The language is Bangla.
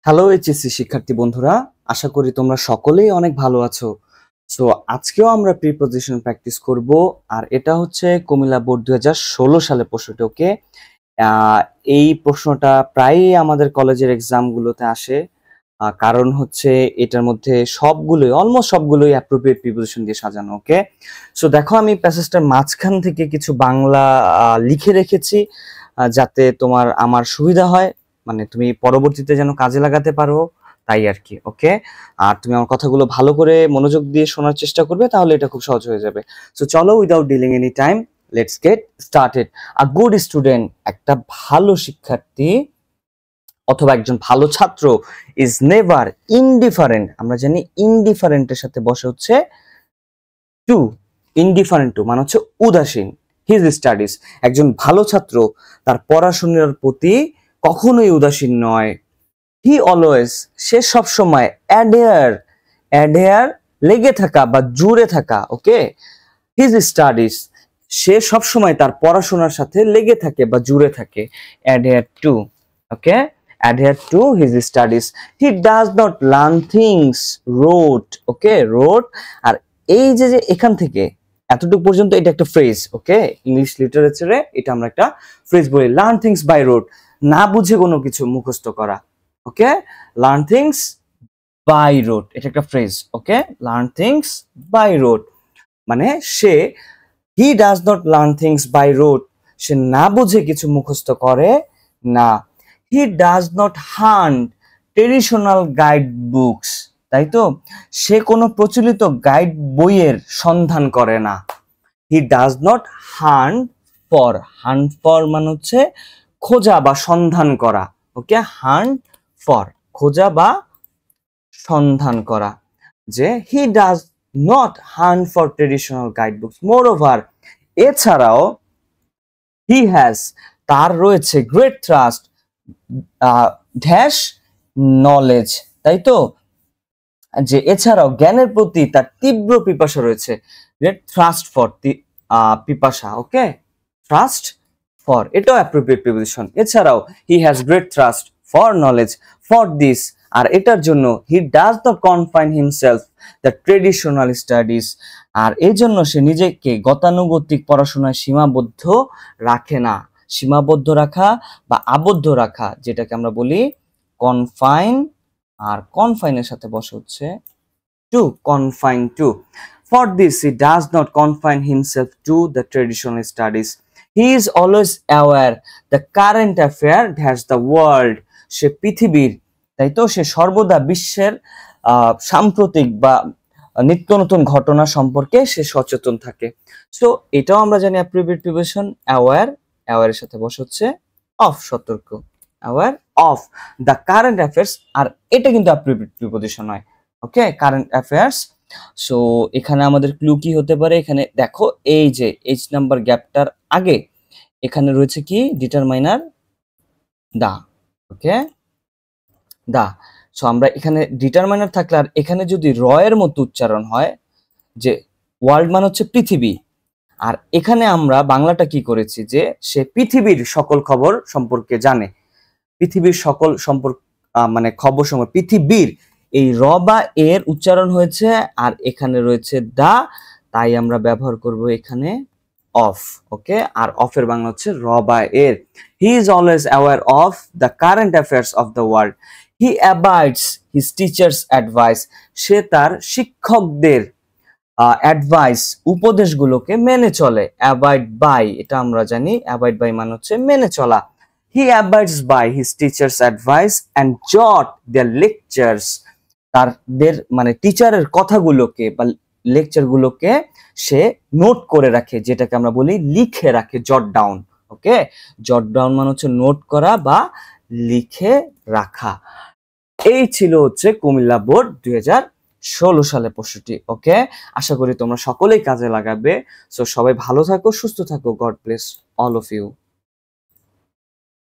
হ্যালো এইচএসসি শিক্ষার্থী বন্ধুরা, আশা করি তোমরা সকলেই অনেক ভালো আছো। সো আজকেও আমরা প্রিপজিশন প্র্যাকটিস করব, আর এটা হচ্ছে কুমিল্লা বোর্ড 2016 সালে প্রশ্নটি। ওকে, এই প্রশ্নটা প্রায়ই আমাদের কলেজের এক্সামগুলোতে আসে, কারণ হচ্ছে এটার মধ্যে অলমোস্ট সবগুলোই অ্যাপ্রোপ্রিয়েট প্রিপজিশন দিয়ে সাজানো। ওকে, সো দেখো আমি প্যাসেজটার মাঝখান থেকে কিছু বাংলা লিখে রেখেছি, যাতে আমার সুবিধা হয়, মানে তুমি পরবর্তীতে যেন কাজে লাগাতে পারো, তাই আর কি। ওকে, আর তুমি আমার কথাগুলো ভালো করে মনোযোগ দিয়ে শোনার চেষ্টা করবে, তাহলে এটা খুব সহজ হয়ে যাবে। সো চলো, without dealing any time, let's get started. A good student, একটা ভালো শিক্ষার্থী অথবা একজন ভালো ছাত্র, ইজ নেভার ইনডিফারেন্ট। আমরা জানি ইনডিফারেন্টের সাথে বসে হচ্ছে টু। ইনডিফারেন্ট টু মানে হচ্ছে উদাসীন। হিজ স্টাডিজ, একজন ভালো ছাত্র তার পড়াশোনার প্রতি কখনোই উদাসীন নয়। হি অলওয়েজ, সে সবসময়, অ্যাডহেয়ার লেগে থাকা বা জুড়ে থাকা। ওকে, হিজ স্টাডিজ, সে সবসময় তার পড়াশোনার সাথে লেগে থাকে বা জুড়ে থাকে। Adhere to, okay, adhere to his studies. He does not learn things rote. Okay, rote. আর এই যে এখান থেকে এতটুকু পর্যন্ত এটা একটা ফ্রেজ। ওকে, ইংলিশ লিটারেচারে এটা আমরা একটা ফ্রেজ বলি, লার্ন থিংস বাই রোট, না বুঝে কোনো কিছু মুখস্থ করা। Okay, learn things by rote, এটা একটা phrase. Okay, learn things by rote মানে সে, he does not learn things by rote, সে না বুঝে কিছু মুখস্থ করে না। He does not hunt traditional guide books, তাই তো, সে কোনো প্রচলিত গাইড বইয়ের সন্ধান করে না। He does not hunt for মানে হচ্ছে খোঁজা বা সন্ধান করা। ওকে, হান্ট ফর খোঁজা বা সন্ধান করা। যে হি does not hunt for traditional guide books, more over, এছাড়াও হি হ্যাজ, তার রয়েছে, গ্রেট ট্রাস্ট ড্যাশ নলেজ, তাই তো, যে এছাড়াও জ্ঞানের প্রতি তার তীব্র পিপাসা রয়েছে। গ্রেট থ্রাস্ট ফর, পিপাসা। ওকে, ট্রাস্ট ফর, এটাও অ্যাপ্রোপ্রিয়েট প্রিপজিশন। এছাড়াও he has great trust for knowledge, for this, আর এটার জন্য he does not confine himself the traditional studies, আর এই জন্য সে নিজেকে গতানুগতিক পড়াশোনায় সীমাবদ্ধ রাখে না। সীমাবদ্ধ রাখা বা আবদ্ধ রাখা, যেটাকে আমরা বলি কনফাইন, আর কনফাইনের সাথে বসে হচ্ছে to, confine to. For this he does not confine himself to the traditional studies, he is always aware the current affair dash the world, সে পৃথিবীর, তাই তো, সে সর্বদা বিশ্বের সাম্প্রতিক বা নিত্য নতুন ঘটনা সম্পর্কে সে সচেতন থাকে। সো এটাও আমরা জানি অ্যাপ্রোপ্রিয়েট প্রিপজিশন অ্যাওয়ারের সাথে বসে হচ্ছে অফ, সতর্ক, aware of the current affairs, আর এটা কিন্তু অ্যাপ্রোপ্রিয়েট প্রিপজিশন হয়। ওকে, কারেন্ট অ্যাফেয়ার্স। সো এখানে আমাদের ক্লু কি হতে পারে? এখানে দেখো, এই যে এইচ নাম্বার গ্যাপটার আগে এখানে রয়েছে কি, ডিটারমাইনার দা। ওকে, দা। সো আমরা এখানে ডিটারমাইনার থাকলে, আর এখানে যদি র এর মতো উচ্চারণ হয়, যে ওয়ার্ল্ড মানে হচ্ছে পৃথিবী, আর এখানে আমরা বাংলাটা কি করেছি, যে সে পৃথিবীর সকল খবর সম্পর্কে জানে। পৃথিবীর সকল সম্পর্ক মানে খবর সম্পর্কে, পৃথিবীর, এই র বা এর উচ্চারণ হয়েছে, আর এখানে রয়েছে দা, তাই আমরা ব্যবহার করব এখানে অফ। ওকে, আর অফের বাংলা হচ্ছে র বা এর। He is always aware of the current affairs of the world, he abides his teachers advice, সে তার শিক্ষকদের অ্যাডভাইস, উপদেশগুলোকে মেনে চলে। অ্যাবাইড বাই, এটা আমরা জানি, অ্যাবাইড বাই মানে হচ্ছে মেনে চলা। He abides by his teachers advice and jot their lectures, তাদের মানে টিচারের কথাগুলোকে বা লেকচারগুলোকে সে নোট করে রাখে, যেটাকে আমরা বলি লিখে রাখে, জট ডাউন। ওকে, জট ডাউন মানে হচ্ছে নোট করা বা লিখে রাখা। এই ছিল হচ্ছে কুমিল্লা বোর্ড 2016 সালে প্রশ্নটি। ওকে, আশা করি তোমরা সকলেই কাজে লাগাবে। সো সবাই ভালো থাকো, সুস্থ থাকো। God bless all of you.